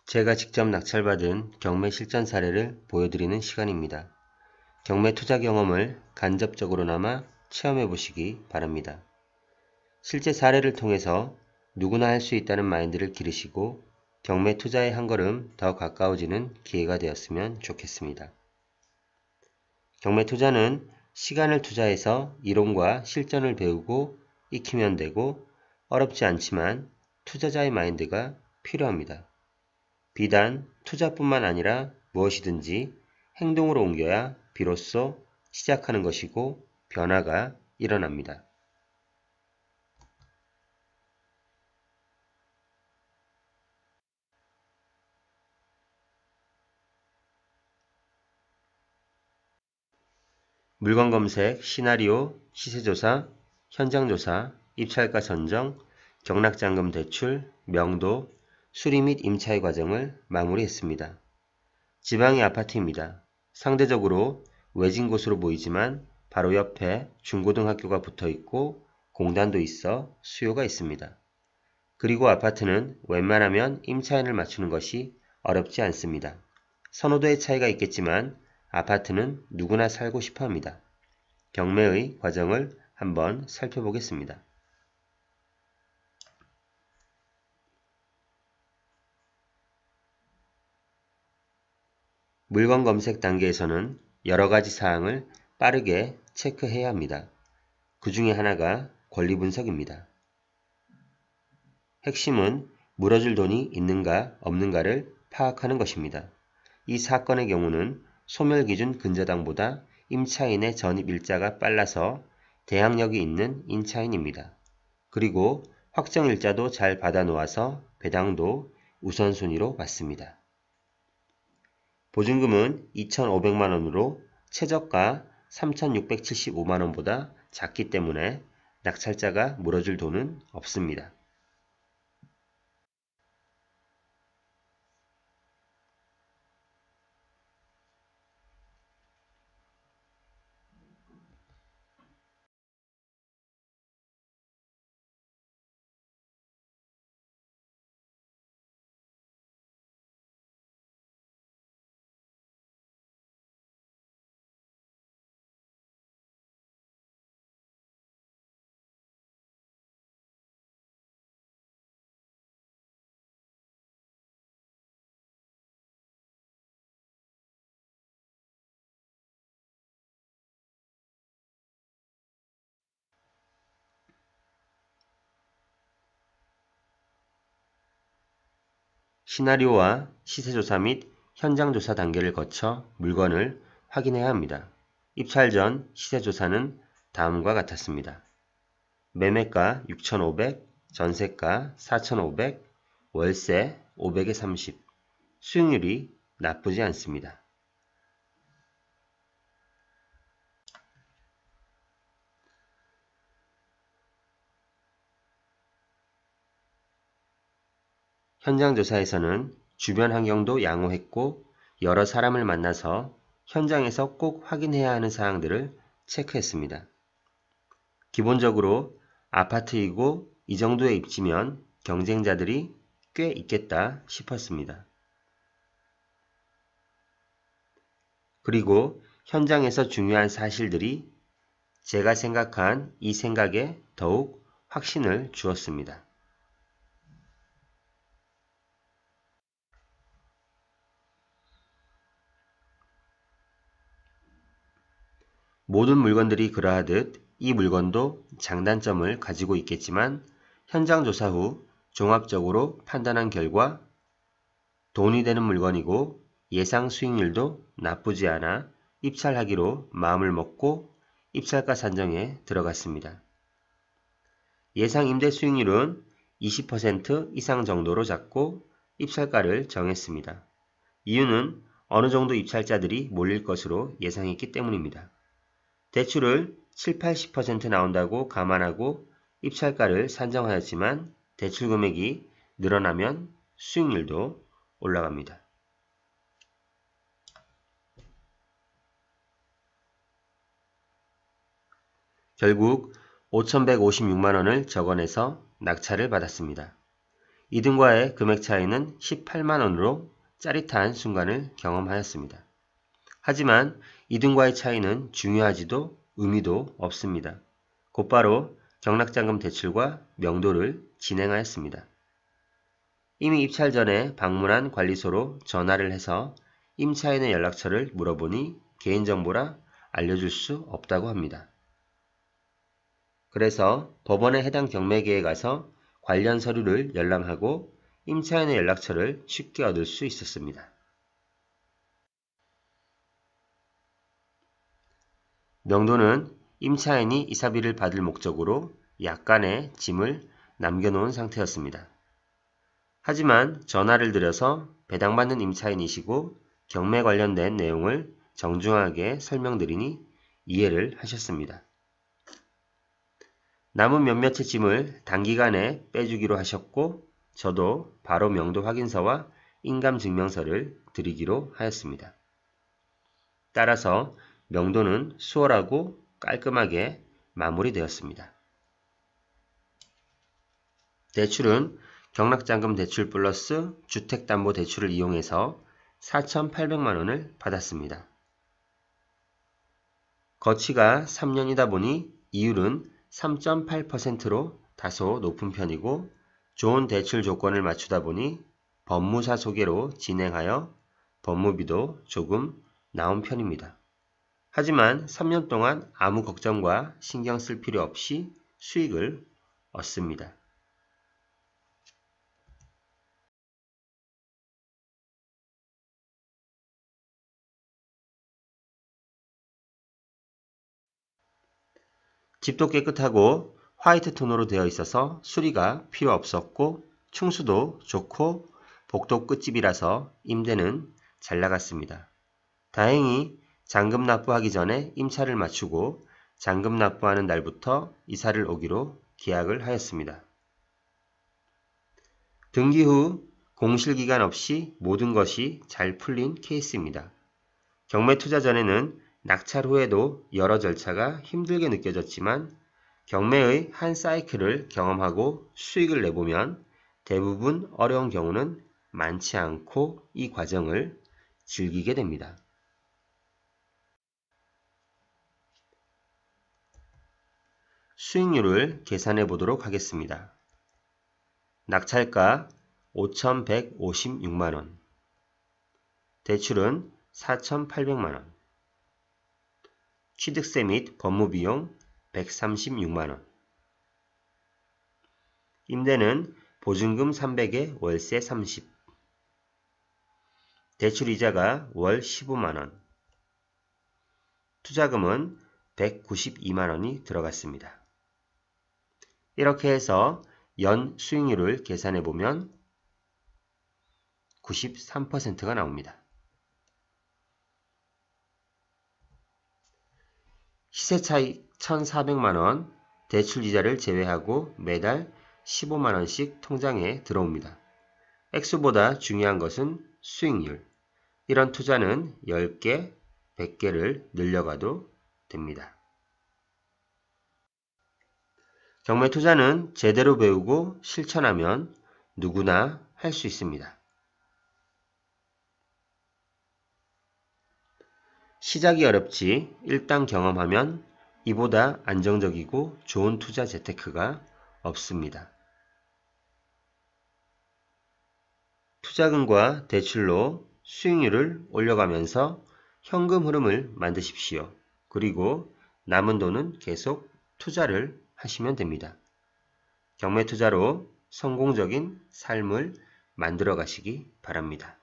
제가 직접 낙찰받은 경매 실전 사례를 보여드리는 시간입니다. 경매 투자 경험을 간접적으로나마 체험해 보시기 바랍니다. 실제 사례를 통해서 누구나 할 수 있다는 마인드를 기르시고 경매 투자에 한 걸음 더 가까워지는 기회가 되었으면 좋겠습니다. 경매 투자는 시간을 투자해서 이론과 실전을 배우고 익히면 되고 어렵지 않지만 투자자의 마인드가 필요합니다. 비단 투자뿐만 아니라 무엇이든지 행동으로 옮겨야 비로소 시작하는 것이고 변화가 일어납니다. 물건 검색, 시나리오, 시세조사, 현장조사, 입찰가 선정, 경락잔금 대출, 명도, 수리 및 임차의 과정을 마무리했습니다. 지방의 아파트입니다. 상대적으로 외진 곳으로 보이지만 바로 옆에 중고등학교가 붙어 있고 공단도 있어 수요가 있습니다. 그리고 아파트는 웬만하면 임차인을 맞추는 것이 어렵지 않습니다. 선호도의 차이가 있겠지만 아파트는 누구나 살고 싶어 합니다. 경매의 과정을 한번 살펴보겠습니다. 물건 검색 단계에서는 여러 가지 사항을 빠르게 체크해야 합니다. 그 중에 하나가 권리 분석입니다. 핵심은 물어줄 돈이 있는가 없는가를 파악하는 것입니다. 이 사건의 경우는 소멸기준 근저당보다 임차인의 전입 일자가 빨라서 대항력이 있는 임차인입니다. 그리고 확정일자도 잘 받아놓아서 배당도 우선순위로 받습니다. 보증금은 2,500만원으로 최저가 3,675만원보다 작기 때문에 낙찰자가 물어줄 돈은 없습니다. 시나리오와 시세조사 및 현장조사 단계를 거쳐 물건을 확인해야 합니다. 입찰 전 시세조사는 다음과 같았습니다. 매매가 6,500, 전세가 4,500, 월세 500에 30, 수익률이 나쁘지 않습니다. 현장조사에서는 주변 환경도 양호했고 여러 사람을 만나서 현장에서 꼭 확인해야 하는 사항들을 체크했습니다. 기본적으로 아파트이고 이 정도의 입지면 경쟁자들이 꽤 있겠다 싶었습니다. 그리고 현장에서 중요한 사실들이 제가 생각한 이 생각에 더욱 확신을 주었습니다. 모든 물건들이 그러하듯 이 물건도 장단점을 가지고 있겠지만 현장 조사 후 종합적으로 판단한 결과 돈이 되는 물건이고 예상 수익률도 나쁘지 않아 입찰하기로 마음을 먹고 입찰가 산정에 들어갔습니다. 예상 임대 수익률은 20% 이상 정도로 잡고 입찰가를 정했습니다. 이유는 어느 정도 입찰자들이 몰릴 것으로 예상했기 때문입니다. 대출을 7-80% 나온다고 감안하고 입찰가를 산정하였지만 대출 금액이 늘어나면 수익률도 올라갑니다. 결국 5,156만원을 적어내서 낙찰을 받았습니다. 이등과의 금액 차이는 18만원으로 짜릿한 순간을 경험하였습니다. 하지만 이등과의 차이는 중요하지도 의미도 없습니다. 곧바로 경락잔금 대출과 명도를 진행하였습니다. 이미 입찰 전에 방문한 관리소로 전화를 해서 임차인의 연락처를 물어보니 개인정보라 알려줄 수 없다고 합니다. 그래서 법원에 해당 경매계에 가서 관련 서류를 열람하고 임차인의 연락처를 쉽게 얻을 수 있었습니다. 명도는 임차인이 이사비를 받을 목적으로 약간의 짐을 남겨놓은 상태였습니다. 하지만 전화를 드려서 배당받는 임차인이시고 경매 관련된 내용을 정중하게 설명드리니 이해를 하셨습니다. 남은 몇몇의 짐을 단기간에 빼주기로 하셨고 저도 바로 명도 확인서와 인감증명서를 드리기로 하였습니다. 따라서 명도는 수월하고 깔끔하게 마무리되었습니다. 대출은 경락잔금 대출 플러스 주택담보대출을 이용해서 4,800만원을 받았습니다. 거치가 3년이다 보니 이율은 3.8%로 다소 높은 편이고 좋은 대출 조건을 맞추다 보니 법무사 소개로 진행하여 법무비도 조금 나온 편입니다. 하지만 3년 동안 아무 걱정과 신경 쓸 필요 없이 수익을 얻습니다. 집도 깨끗하고 화이트 톤으로 되어 있어서 수리가 필요 없었고 충수도 좋고 복도 끝집이라서 임대는 잘 나갔습니다. 다행히 잔금 납부하기 전에 임차를 마치고 잔금 납부하는 날부터 이사를 오기로 계약을 하였습니다. 등기 후 공실기간 없이 모든 것이 잘 풀린 케이스입니다. 경매 투자 전에는 낙찰 후에도 여러 절차가 힘들게 느껴졌지만 경매의 한 사이클을 경험하고 수익을 내보면 대부분 어려운 경우는 많지 않고 이 과정을 즐기게 됩니다. 수익률을 계산해 보도록 하겠습니다. 낙찰가 5,156만원, 대출은 4,800만원, 취득세 및 법무비용 136만원, 임대는 보증금 300에 월세 30, 대출이자가 월 15만원, 투자금은 192만원이 들어갔습니다. 이렇게 해서 연 수익률을 계산해 보면 93%가 나옵니다. 시세 차익 1,400만원, 대출이자를 제외하고 매달 15만원씩 통장에 들어옵니다. 액수보다 중요한 것은 수익률. 이런 투자는 10개, 100개를 늘려가도 됩니다. 경매 투자는 제대로 배우고 실천하면 누구나 할 수 있습니다. 시작이 어렵지 일단 경험하면 이보다 안정적이고 좋은 투자 재테크가 없습니다. 투자금과 대출로 수익률을 올려가면서 현금 흐름을 만드십시오. 그리고 남은 돈은 계속 투자를 하시면 됩니다. 경매 투자로 성공적인 삶을 만들어 가시기 바랍니다.